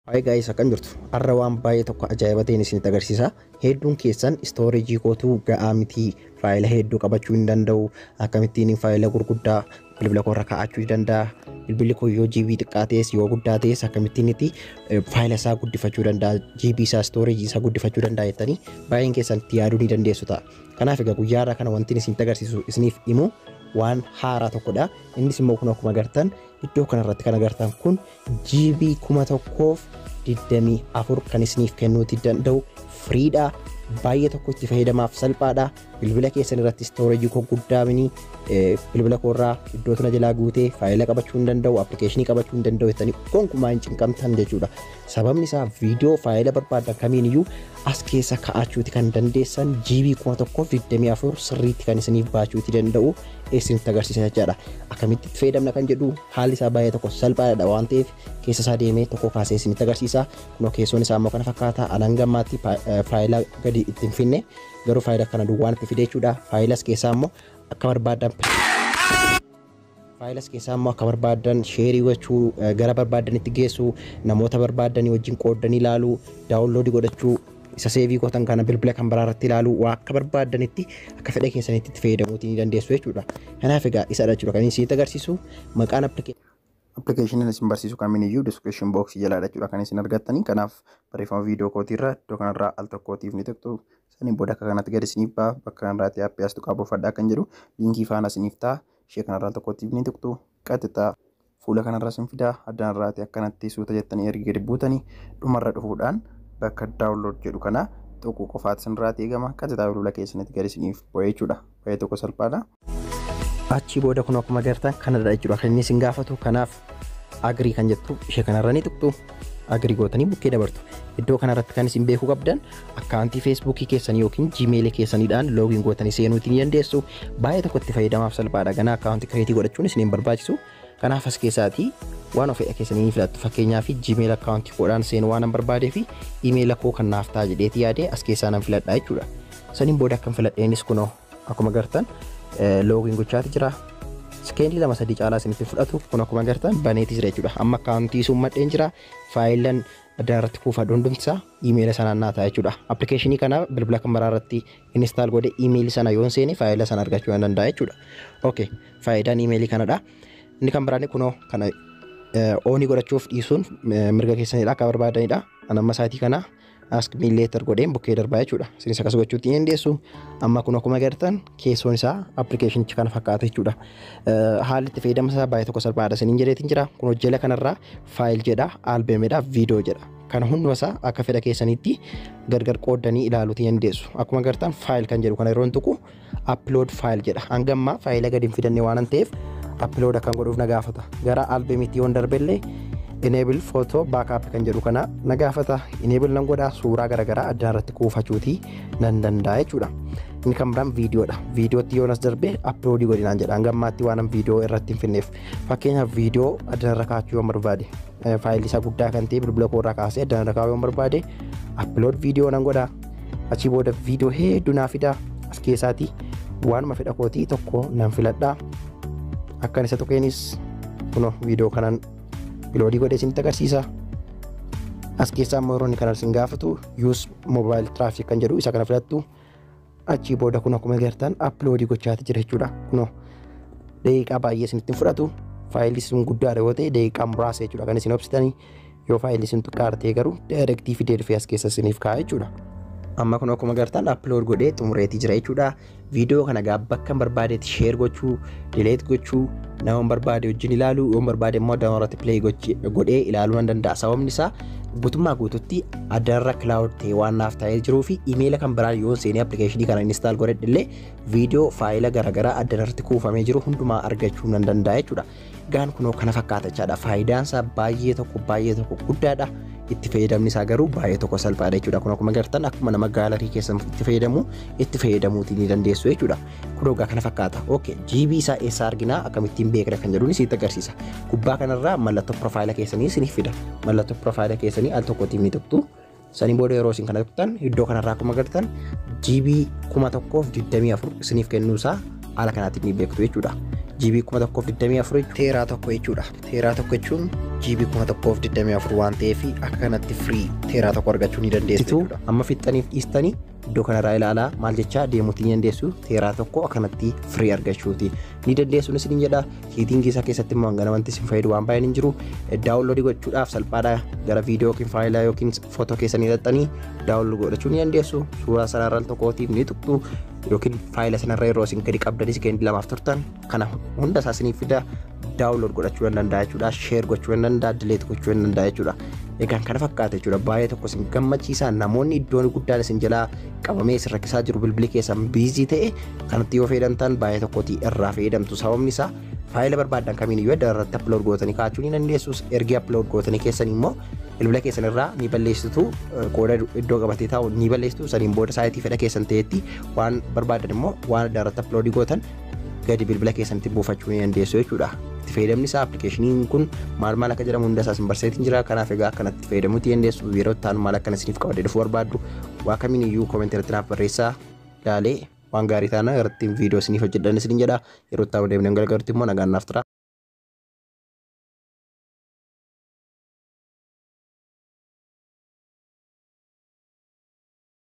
Hi guys, akan jirtu har'a waan baay'ee tokko ajaa'iba ta'een isinitti agarsiisa. Hedduun keessan storage kootu ga'aa miti, faayila hedduu qabachuu hin danda'u, akkamittiin faayila gurguddaa bilbila koo irra kaa'achuu danda'a, bilbilli koo yoo GB xiqqaa ta'es yoo guddaa ta'es akkamittiin itti faayila isaa guddifachuu danda'a, GB isaa storage isaa guddifachuu danda'a jettanii baay'een keessan itti yaaduu ni dandeessu ta'a. Kanaaf egaa guyyaa irraa kana wanti isinitti agarsiisu isiniif himu waan haaraa tokkodha. Innis immoo kun akkuma agartan iddoo kanarratti kan agartan kun GB 1024 kan isiniif kennuuti danda'u firiidha. Baay'ee tokko itti fayyadamaaf salphaadha. Bilbila keessan irratti storage koo guddaa mini bilbila koo irraa iddoo tana jalaa guutee faayila qabachuu hin danda'u, appilikeeshinii qabachuu hin danda'u jettanii gonkumaa hin cinqamtan jechuudha. Sababni isaa viidiyoo faayila barbaadan kamiiniyyuu as keessa kaa'achuuti kan dandeessan GB 1024 sirriitti kan isiniif baachuuti danda'u isinitti agarsiisa jechaadha. Akkamitti itti fayyadamna kan jedhu haalli isaa baay'ee tokko salphaadha waan ta'eef keessa isaa deemee tokko kaasee isinitti agarsiisa. Kunoo keessoon isaa immoo kana fakkaata. Alaan gammaatti faayila gadi ittiin finne garuu faayila kana duwwaan itti fide jechuudha. Faayilas keessaa immoo akka barbaadan sheerii gochuu, gara barbaadanitti geessu, namoota barbaadanii wajjin qoodanii ilaaluu, daawunloodii godhachuu, isa seevii gootan kana bilbila kan biraarratti ilaaluu, waa akka barbaadanitti akka fedha keessanitti itti fayyadamuutii ni dandeessu jechuudha. Kanaaf egaa isadha jechuudha kan isinitti agarsiisu. Maqaan appilikeeshinii isin barsiisu kamiiniyyuu description box jalaadha jechuudha kan isin argattanii. Kanaaf barreeffama viidiyoo kootiirra iddoo kanarraa al tokkootiif ni tuqxu. Saniin booda akka kanatti gadi isiniif ba'a. Bakka kanarraatti aappii as tuqaa buufadhaa kan jedhu liinkii faana isiniif ta'a. Ishee kanarraa al tokkootiif ni tuqxu. Qaxxixaa fuula kanarraa isin fidaa. Addanarraatti akkanatti suuta jettanii ergi gadi buutanii dhumarra dhufuudhaan bakka daawunlood jedhu kana tuquu qofaatti isinirraatti eegama. Qaxxixaa bilbila keessanitti gadi isiniif bu'ee jechuudha. Baay'ee tokko salphaadha. Achi booda kun akkuma agartan kanadha jechuudha kan inni isin gaafatu. Kanaaf agrii kan jettu ishee kanarra ni tuqxu. Agrii gootanii bukkee dabartu. Iddoo kanarratti kan isin beekuu qabdan akkaawuntii feesbuukii keessanii yookiin jiimeelii keessaniidhaan loogiin gootanii seenuutii ni dandeessu. Baay'ee tokko itti fayyadamaaf salphaadha. Ganaa akkaawuntii kireetii godhachuun isin hin barbaachisu. Kanaaf as keessaatii waan ofii keessanii ni filattu. Fakkeenyaaf jiimeela akkaawuntii koodhaan seenuu waan barbaadee fi iimeela koo kan naaf ta'a jedheeti yaadee as keessaa nan filadha jechuudha. Saniin booda akkam filadheenis kunoo akkuma agartan loogiin gochaati jira. Sekeendii 2-3 caalaa isinitti fudhatu kun akkuma agartan baneetii jira jechuudha. Amma akkaawuntii sun madheen jira. Faayilan addanarratti kuufadhu hundumtisaa iimeela sanaan naa ta'a jechuudha. Appilikeeshinii kana bilbila kan biraarratti instaal godhe iimeelii sana yoon seene faayila sana argachuu ni danda'a jechuudha. Okay, faayidaan iimeelii kanadha. Inni kan biraani kunoo kana oonii godhachuuf dhiisuun mirga keessanidha akka barbaadanidha. Anamma isaatii kana ask me later godheen bukkee darbaa jechuudha. Isinis akkas gochuutti ni dandeessu. Amma kun akkuma agartan keessoon isaa appilikeeshinichi kana fakkaata jechuudha. Haalli itti fayyadama isaa baay'ee tokko salphaadha isiniin jedheetiin jira. Kun hojjela kanarraa faayil jedha, albeemedha, viidiyoo jedha. Kana hundumasaa akka fedha keessanitti gargar qoodanii ilaaluutii ni dandeessu. Akkuma agartan faayil kan jedhu kana yeroon tuqu upload faayil jedha. Hanga ammaa faayila gadi hin fidanne waan ta'eef upload akkan godhuuf na gaafata. Gara albeemitti yoon darbellee enable photo backup kan jedhu kana na gaafata. Enable nan godhaa suuraa garagaraa addanarratti kuufachuutii nan danda'a jechuudha. Inni kan biraan viidiyoodha. Viidiyootti yoon as darbee upload godhinaan jedha. Hanga ammaatti waan viidiyoo irratti hin finneef. Fakkeenyaaf viidiyoo addanarra kaa'achuu yoon barbaade faayilii isaa guddaa kan ta'e bilbila koo irraa kaasee addanarra kaa'uu yoon barbaade upload viidiyoo nan godhaa. Achii booda viidiyoo hedduu naa fidaa. As keessaatii waanuma fedha kootii tokko nan filadhaa. Akkan isa tuqeenis kunoo viidiyoo kanan uploadii godhee isinitti agarsiisa. As keessaa immoo yeroo inni kana isin gaafatu use mobile traffic kan jedhu isa kana filattu. Achii booda kun akkuma agartan uploadii gochaati jira jechuudha. Kunoo daqiiqaa baay'ee isinitti hin fudhatu. Faayilli sun guddaadha yoo ta'e daqiiqaa muraasa jechuudha kan isin obsitanii. Yoo faayilli sun xiqqaa ta'e garuu directii fidee dhufee as keessa isiniif kaa'a jechuudha. Amma kun akkuma agartan upload godhee xumureetii jira jechuudha. Viidiyoo kana gaa bakka barbaadetti share gochuu, delete gochuu, nama barbaade wajjin ilaaluu, yoo barbaade immoo addanarratti play godhee ilaaluu nan danda'a. Sababni isaa guutummaa guututti addanarra cloud ta'e waan naaf ta'ee jiruu fi iimeela kan biraan yoon seenee appilikeeshinii kana install godhedhillee viidiyoo faayila garagaraa addanarratti kuufamee jiru hundumaa argachuu nan danda'a jechuudha. Gaan kunoo kana fakkaata jechaadha. Faayidaan isaa baay'ee tokko guddaadha. Itti fayyadamni isaa garuu baay'ee tokko salphaadha jechuudha. Kun akkuma agartan akkuma nama gaalarii keessa itti fayyadamuutii ni dandeessu jechuudha. Kun ogaa kana fakkaata. Okay, GB isaa eessa arginaa akkamittiin beekna kan jedhuun isinitti agarsiisa. Gubbaa kanarraa mallattoo profaayila keessanii isiniif fida. Mallattoo profaayila keessanii al tokkootiif ni tuqxu. Saniin booda yeroo isin kana tuqxan iddoo kanarraa akkuma agartan GB 1024 isiniif kennuusaa haala kanaatiif ni beektu jechuudha. GB 1024 teeraa tokko jechuudha. Teeraa tokko jechuun GB 124 waan ta'eef akka kanatti free teeraa tokko argachuu ni dandeessu jechuudha. Amma fixxaniif dhiistanii iddoo kanarraa ilaalaa maal jechaa deemuutii ni dandeessu teeraa tokko akkanatti free argachuuti ni dandeessu isiniin jedha. Hiitingii isaa keessatti immoo hangana wanti isin fayyadu waan baay'een hin jiru. Daawunloodii gochuudhaaf salphaadha. Gara viidiyoo yookiin faayilaa yookiin footoo keessanii hidhattanii daawunloodii godhachuu ni dandeessu. Suuraa sanarraa tokkootiif ni tuqxu yookiin faayila sanarra yeroo isin gadi qabdanis sekeendii lamaaf turtan kana hunda isaa isiniif fida. Daawunlood godhachuu danda'a jechuudha. Sheer gochuu danda'a, dileet gochuu danda'a jechuudha. Egaan kana fakkaata jechuudha. Baay'ee tokko isin gammachiisa. Namoonni iddoon guddaan isin jalaa qabamee isin rakkisaa jiru bilbilli keessan biizii ta'e kanatti yoo fayyadamtan baay'ee tokkotti irraa fayyadamtu. Sababni isaa faayila barbaadan kamiin iyyuu irratti upload gootanii kaa'achuu ni dandeessu. Ergi upload gootanii keessan immoo bilbila keessan irraa ni balleessitu. Qooda iddoo qabatee taa'u ni balleessitu. Saniin booda saayitii fedha keessan ta'etti waan barbaadan immoo waan irratti upload gootan gadi bilbila keessanitti buufachuu ni dandeessu jechuudha. Itti fayyadamni isaa appilikeeshiniin kun maal akka jedhamu hunda isaas hin barsiisin jira. Kanaaf egaa akkanatti itti fayyadamuu ni dandeessu. Yeroo ta'an maal akka isiniif qabadee dhufuu barbaaddu waa kamiin iyyuu koomentii irratti naaf barreessaa. Ilaalee waan gaarii taana irratti viidiyoo isiniif hojjedhan isiniin jedha. Yeroo ta'an deemnee galgalutti immoo nagaan naaf tura.